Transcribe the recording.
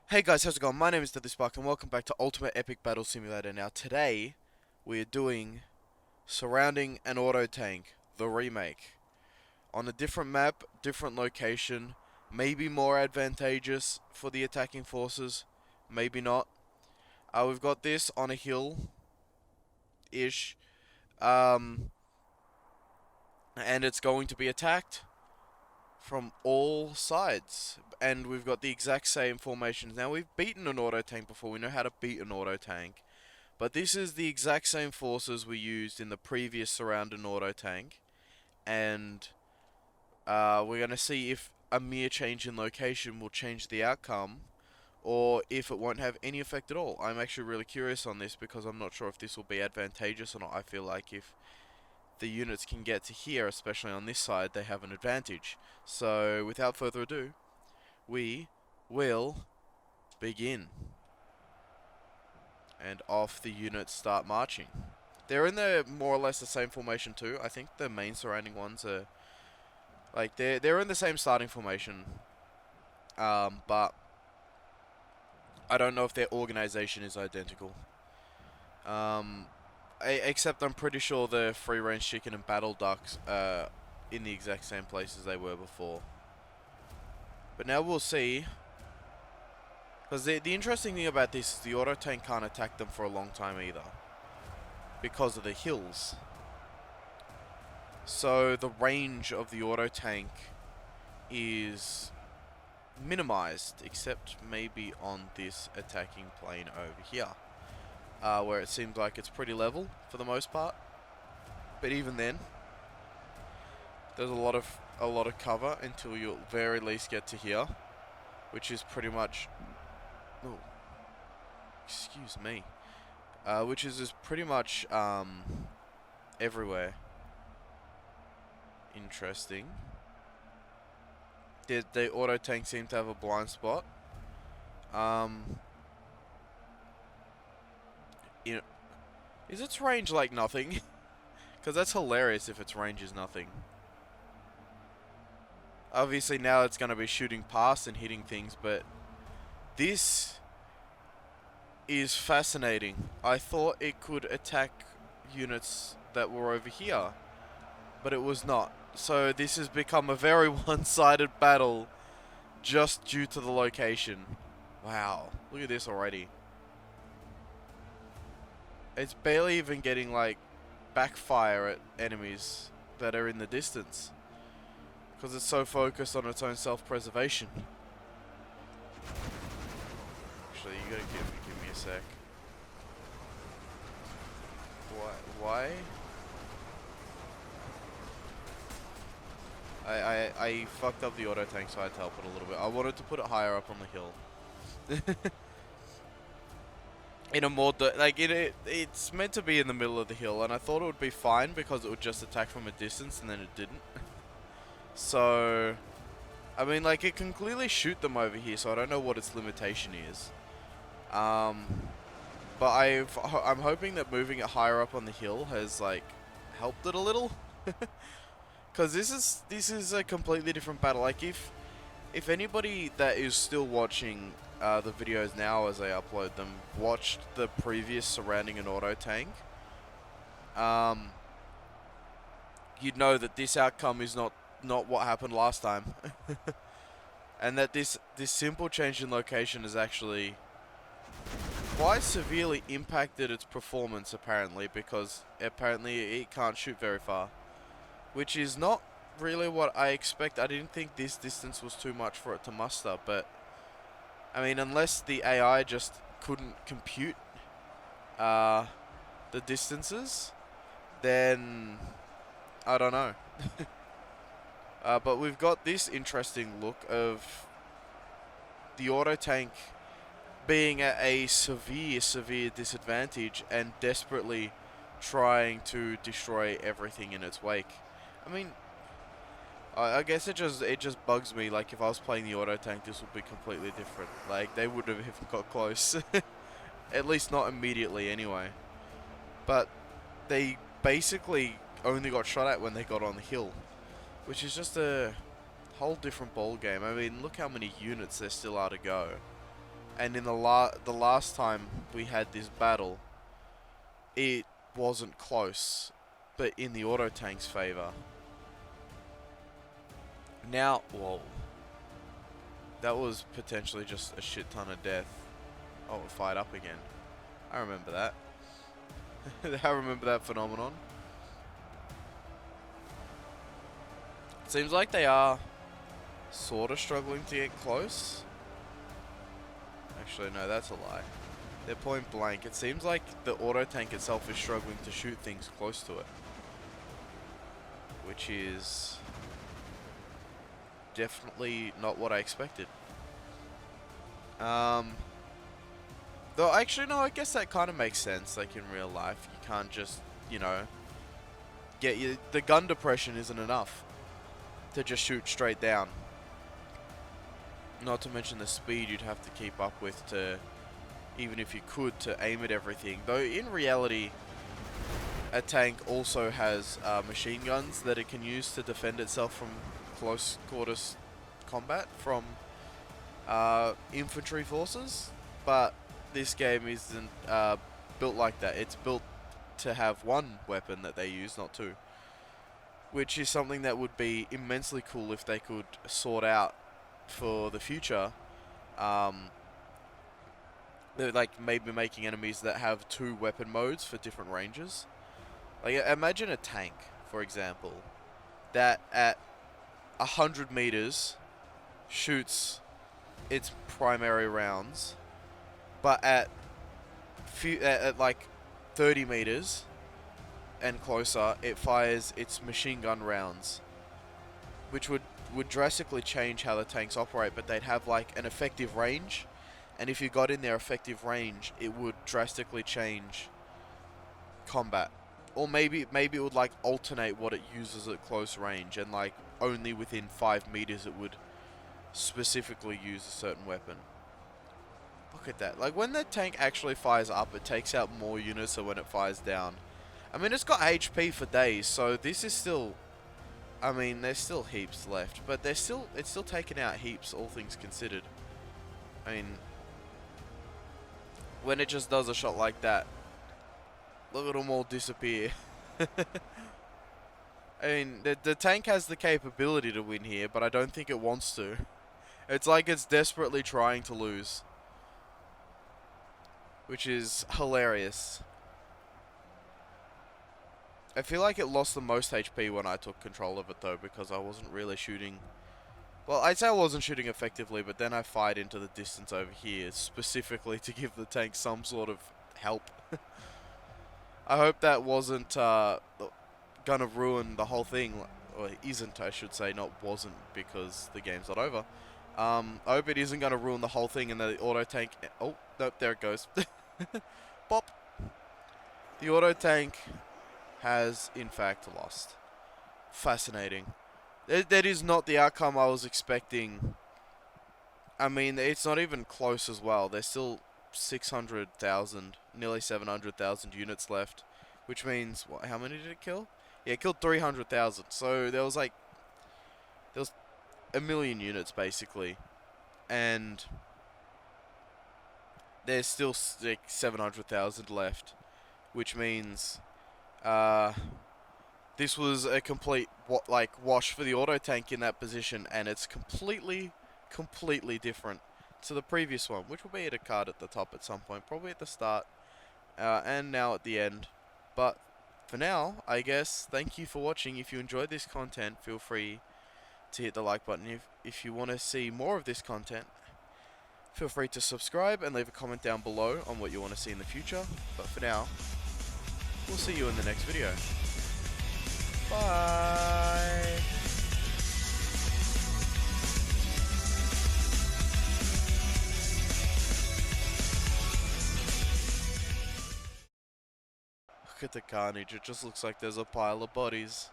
Hey guys, how's it going? My name is Spark and welcome back to Ultimate Epic Battle Simulator. Now today, we are doing Surrounding an Auto Tank, the remake. On a different map, different location, maybe more advantageous for the attacking forces, maybe not. We've got this on a hill-ish, um, and it's going to be attacked from all sides. And we've got the exact same formations. Now we've beaten an auto tank before, we know how to beat an auto tank. But this is the exact same forces we used in the previous Surround and Auto tank, and we're going to see if a mere change in location will change the outcome, or if it won't have any effect at all. I'm actually really curious on this because I'm not sure if this will be advantageous or not. I feel like if the units can get to here, especially on this side, they have an advantage. So, without further ado, we will begin. And off the units start marching. They're in the more or less the same formation too. I think the main surrounding ones are like they're in the same starting formation. But I don't know if their organization is identical. Um, except I'm pretty sure the free range chicken and battle ducks are in the exact same places they were before. But now we'll see. Because the interesting thing about this is the auto tank can't attack them for a long time either, because of the hills. So the range of the auto tank is minimized, except maybe on this attacking plane over here, where it seems like it's pretty level for the most part. But even then, there's a lot of cover until you at very least get to here, which is pretty much, oh, excuse me, which is just pretty much everywhere. Interesting. The auto tank seem to have a blind spot. You know, is its range like nothing? Because that's hilarious if its range is nothing. Obviously now it's going to be shooting past and hitting things, but this is fascinating. I thought it could attack units that were over here, but it was not. So this has become a very one-sided battle just due to the location. Wow, look at this already. It's barely even getting like backfire at enemies that are in the distance, because it's so focused on its own self-preservation. Actually, you gotta give me a sec. Why? I fucked up the auto tank, so I had to help it a little bit. I wanted to put it higher up on the hill. In a more it's meant to be in the middle of the hill, and I thought it would be fine because it would just attack from a distance, and then it didn't. So, I mean, like, it can clearly shoot them over here, so I don't know what its limitation is. But I'm hoping that moving it higher up on the hill has like helped it a little. Because this is a completely different battle. Like, if anybody that is still watching the videos now as I upload them watched the previous Surrounding an Auto tank, you'd know that this outcome is not what happened last time, and that this simple change in location has actually quite severely impacted its performance, apparently, because apparently it can't shoot very far. Which is not really what I expect. I didn't think this distance was too much for it to muster, but I mean, unless the AI just couldn't compute the distances, then I don't know. But we've got this interesting look of the auto tank being at a severe disadvantage and desperately trying to destroy everything in its wake. I mean, I guess it just bugs me. Like, if I was playing the auto tank, this would be completely different. Like, they would have even got close. At least not immediately anyway. But they basically only got shot at when they got on the hill, which is just a whole different ball game. I mean, look how many units there still are to go. And in the last time we had this battle, it wasn't close, but in the auto tank's favor. Now, whoa, that was potentially just a shit ton of death. Oh, it fired up again. I remember that. I remember that phenomenon. It seems like they are sort of struggling to get close. Actually, no, that's a lie. They're point blank. It seems like the auto tank itself is struggling to shoot things close to it, which is definitely not what I expected. Though actually, no, I guess that kind of makes sense. Like in real life, you can't just, you know, the gun depression isn't enough to just shoot straight down. Not to mention the speed you'd have to keep up with to, even if you could, to aim at everything. Though in reality, a tank also has machine guns that it can use to defend itself from close quarters combat from infantry forces. But this game isn't built like that. It's built to have one weapon that they use, not two. Which is something that would be immensely cool if they could sort out for the future. They're like maybe making enemies that have two weapon modes for different ranges. Like imagine a tank, for example, that at 100 meters shoots its primary rounds, but at like 30 meters and closer, it fires its machine gun rounds, which would drastically change how the tanks operate, but they'd have like an effective range, and if you got in their effective range, it would drastically change combat. Or maybe it would like alternate what it uses at close range, and like only within 5 meters it would specifically use a certain weapon. Look at that. Like when the tank actually fires up, it takes out more units than when it fires down. I mean, it's got HP for days, so this is still, I mean, there's still heaps left, but it's still taking out heaps, all things considered. I mean, when it just does a shot like that, look at them all disappear. I mean, the tank has the capability to win here, but I don't think it wants to. It's like it's desperately trying to lose, which is hilarious. I feel like it lost the most HP when I took control of it though, because I wasn't really shooting. Well, I'd say I wasn't shooting effectively, but then I fired into the distance over here, specifically to give the tank some sort of help. I hope that wasn't gonna ruin the whole thing, or isn't, I should say, not wasn't, because the game's not over. I hope it isn't gonna ruin the whole thing and the auto tank. Oh, nope, there it goes. Pop. The auto tank has in fact lost. Fascinating. That is not the outcome I was expecting. I mean, it's not even close as well. There's still 600,000, nearly 700,000 units left, which means, what, how many did it kill? Yeah, it killed 300,000. So there was a million units basically, and there's still like 700,000 left, which means this was a complete wash for the auto tank in that position, and it's completely different to the previous one, which will be at a card at the top at some point, probably at the start, and now at the end. But for now, I guess, thank you for watching. If you enjoyed this content, feel free to hit the like button. If you want to see more of this content, feel free to subscribe and leave a comment down below on what you want to see in the future. But for now, we'll see you in the next video. Bye! Look at the carnage, it just looks like there's a pile of bodies.